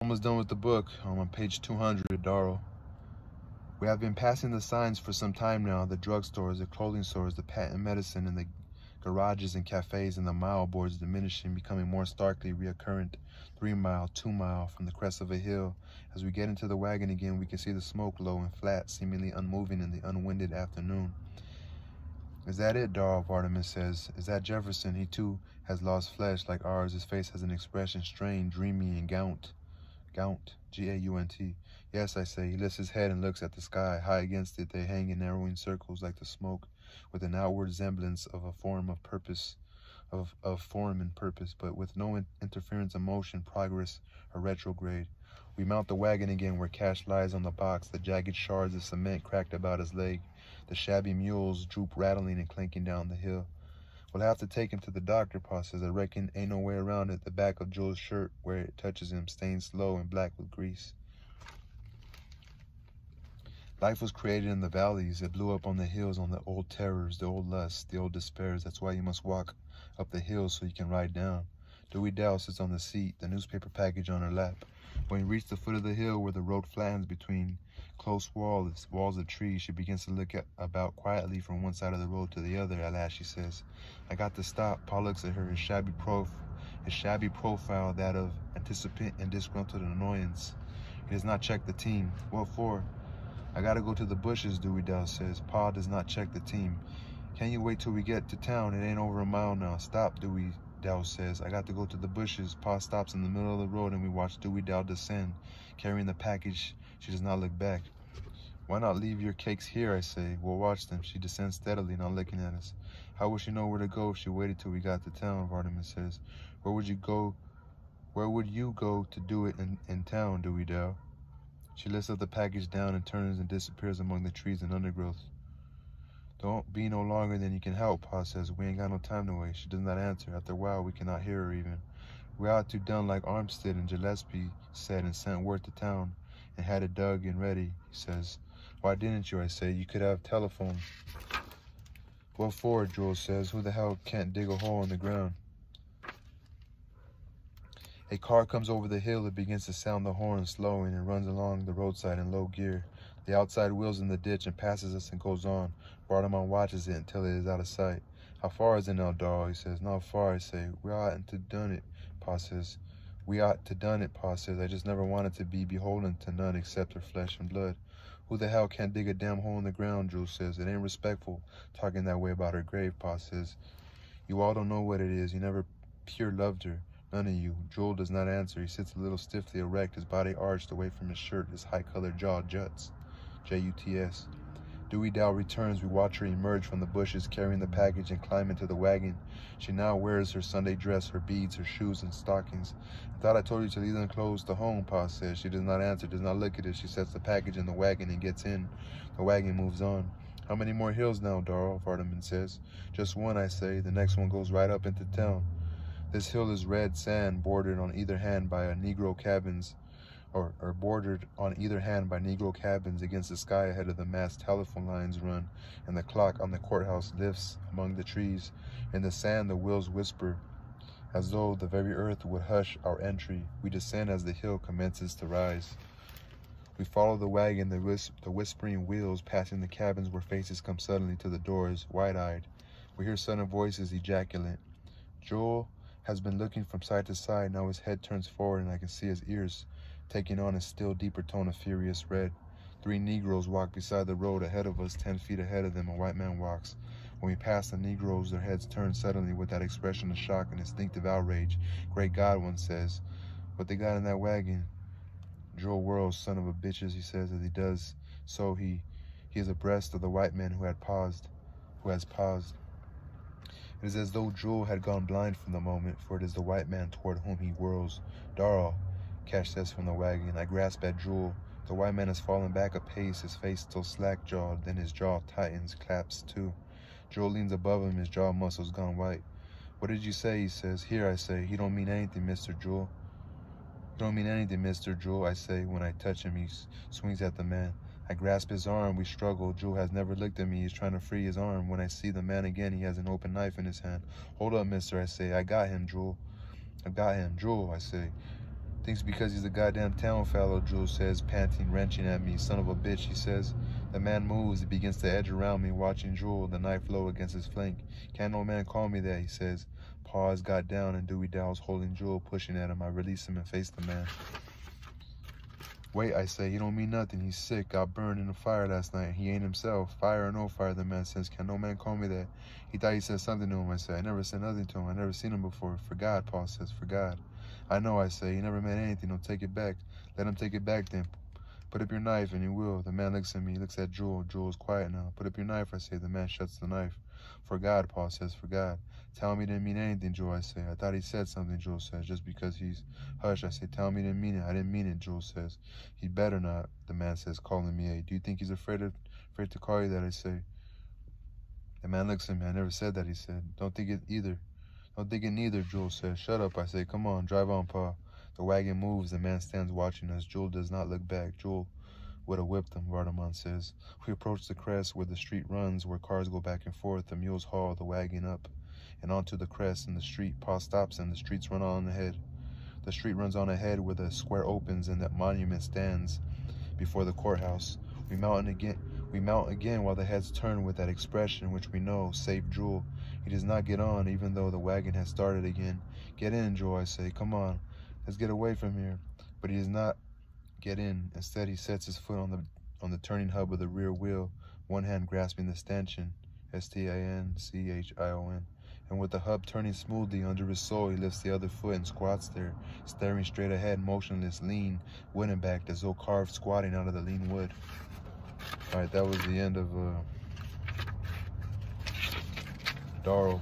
Almost done with the book. I'm on page 200, Darl. We have been passing the signs for some time now, the drugstores, the clothing stores, the patent medicine, and the garages and cafes, and the mile boards diminishing, becoming more starkly reoccurrent, 3 mile, 2 mile, from the crest of a hill. As we get into the wagon again, we can see the smoke low and flat, seemingly unmoving in the unwinded afternoon. Is that it, Darl? Vardaman says. Is that Jefferson? He too has lost flesh like ours. His face has an expression strained, dreamy, and gaunt. Gaunt, G-A-U-N-T. Yes, I say. He lifts his head and looks at the sky. High against it, they hang in narrowing circles like the smoke, with an outward semblance of a form of purpose, of form and purpose, but with no interference of motion, progress, or retrograde. We mount the wagon again where Cash lies on the box, the jagged shards of cement cracked about his leg. The shabby mules droop rattling and clanking down the hill. We'll have to take him to the doctor, Pa says. I reckon ain't no way around it. The back of Joel's shirt, where it touches him, stains slow and black with grease. Life was created in the valleys. It blew up on the hills, on the old terrors, the old lusts, the old despairs. That's why you must walk up the hill so you can ride down. Dewey Darl sits on the seat, the newspaper package on her lap. When we reach the foot of the hill where the road flattens between close walls of trees, she begins to look about quietly from one side of the road to the other. At last she says, I got to stop. Pa looks at her, his shabby profile, that of anticipant and disgruntled annoyance. He does not check the team. What for? I gotta go to the bushes, Dewey Darl says. Pa does not check the team. Can you wait till we get to town? It ain't over a mile now. Stop, Dewey Darl says. I got to go to the bushes. Pa stops in the middle of the road and we watch Dewey Darl descend, carrying the package. She does not look back. Why not leave your cakes here, I say. We'll watch them. She descends steadily, not looking at us. How would she know where to go if she waited till we got to town, Vardaman says. Where would you go to do it in town, Dewey Darl? She lifts up the package down and turns and disappears among the trees and undergrowth. Don't be no longer than you can help, Pa says. We ain't got no time to waste. She does not answer. After a while, we cannot hear her even. We ought to done like Armstead and Gillespie said and sent word to town and had it dug and ready, he says. Why didn't you, I say? You could have telephoned. What for, Joel says. Who the hell can't dig a hole in the ground? A car comes over the hill. It begins to sound the horn, slowing, and runs along the roadside in low gear. The outside wheels in the ditch and passes us and goes on. Vardaman watches it until it is out of sight. How far is it now, Darl? He says. Not far, I say. We ought to done it, Pa says. We ought to done it, Pa says. I just never wanted to be beholden to none except her flesh and blood. Who the hell can't dig a damn hole in the ground, Joel says. It ain't respectful talking that way about her grave, Pa says. You all don't know what it is. You never pure loved her. None of you. Joel does not answer. He sits a little stiffly erect, his body arched away from his shirt, his high-colored jaw juts. J-U-T-S. Dewey Darl returns. We watch her emerge from the bushes, carrying the package, and climb into the wagon. She now wears her Sunday dress, her beads, her shoes, and stockings. I thought I told you to leave them clothes to home, Pa says. She does not answer, does not look at it. She sets the package in the wagon and gets in. The wagon moves on. How many more hills now, Darl? Vardaman says. Just one, I say. The next one goes right up into town. This hill is red sand, bordered on either hand by Negro cabins, or bordered on either hand by Negro cabins. Against the sky ahead of the massed telephone lines run, and the clock on the courthouse lifts among the trees. In the sand the wheels whisper, as though the very earth would hush our entry. We descend as the hill commences to rise. We follow the wagon, the whispering wheels, passing the cabins where faces come suddenly to the doors, wide-eyed. We hear sudden voices ejaculate. Joel has been looking from side to side. Now his head turns forward and I can see his ears taking on a still deeper tone of furious red. 3 Negroes walk beside the road ahead of us. 10 feet ahead of them, a white man walks. When we pass the Negroes, their heads turn suddenly with that expression of shock and instinctive outrage. Great God, one says. What they got in that wagon? Joel whirls, son of a bitches, he says as he does. So he is abreast of the white man who has paused. It is as though Joel had gone blind for the moment, for it is the white man toward whom he whirls. Darl, Cash says from the wagon. I grasp at Joel. The white man has fallen back a pace, his face still slack-jawed, then his jaw tightens, claps too. Joel leans above him, his jaw muscles gone white. What did you say, he says. Here, I say. He don't mean anything, Mr. Joel. You don't mean anything, Mr. Joel, I say. When I touch him, he swings at the man. I grasp his arm. We struggle. Joel has never looked at me. He's trying to free his arm. When I see the man again, he has an open knife in his hand. Hold up, mister, I say. I got him, Joel. I got him, Joel, I say. Thinks because he's a goddamn town fellow, Jules says, panting, wrenching at me. Son of a bitch, he says. The man moves. He begins to edge around me, watching Jewel, the knife low against his flank. Can't no man call me that, he says. Paws got down and Dewey Dow's holding Jewel, pushing at him. I release him and face the man. Wait, I say, he don't mean nothing. He's sick. Got burned in the fire last night. He ain't himself. Fire or no fire, the man says. Can no man call me that? He thought he said something to him, I say. I never said nothing to him. I never seen him before. For God, Paul says, for God. I know, I say. He never meant anything. Don't take it back. Let him take it back then. Put up your knife, and he will. The man looks at me. He looks at Jewel. Jewel is quiet now. Put up your knife, I say. The man shuts the knife. For God, Paul says, for God. Tell him he didn't mean anything, Jewel, I say. I thought he said something, Jewel says, just because he's... Hush, I say, tell him he didn't mean it. I didn't mean it, Jewel says. He better not, the man says, calling me a. Do you think he's afraid to call you that, I say. The man looks at me. I never said that, he said. Don't think it either. Don't think it neither, Jewel says. Shut up, I say. Come on, drive on, Pa. The wagon moves. The man stands watching us. Jewel does not look back. Jewel would have whipped him, Vardamon says. We approach the crest where the street runs, where cars go back and forth. The mules haul the wagon up and onto the crest in the street. Pa stops and the streets run on ahead. The street runs on ahead where the square opens and that monument stands before the courthouse. We mount again while the heads turn with that expression which we know, save Jewel. He does not get on even though the wagon has started again. Get in, Jewel, I say. Come on, let's get away from here. But he does not get in. Instead, he sets his foot on the turning hub of the rear wheel, one hand grasping the stanchion, S-T-A-N-C-H-I-O-N. And with the hub turning smoothly under his sole, he lifts the other foot and squats there, staring straight ahead, motionless, lean, wooden backed, as though carved, squatting out of the lean wood. All right, that was the end of Darl.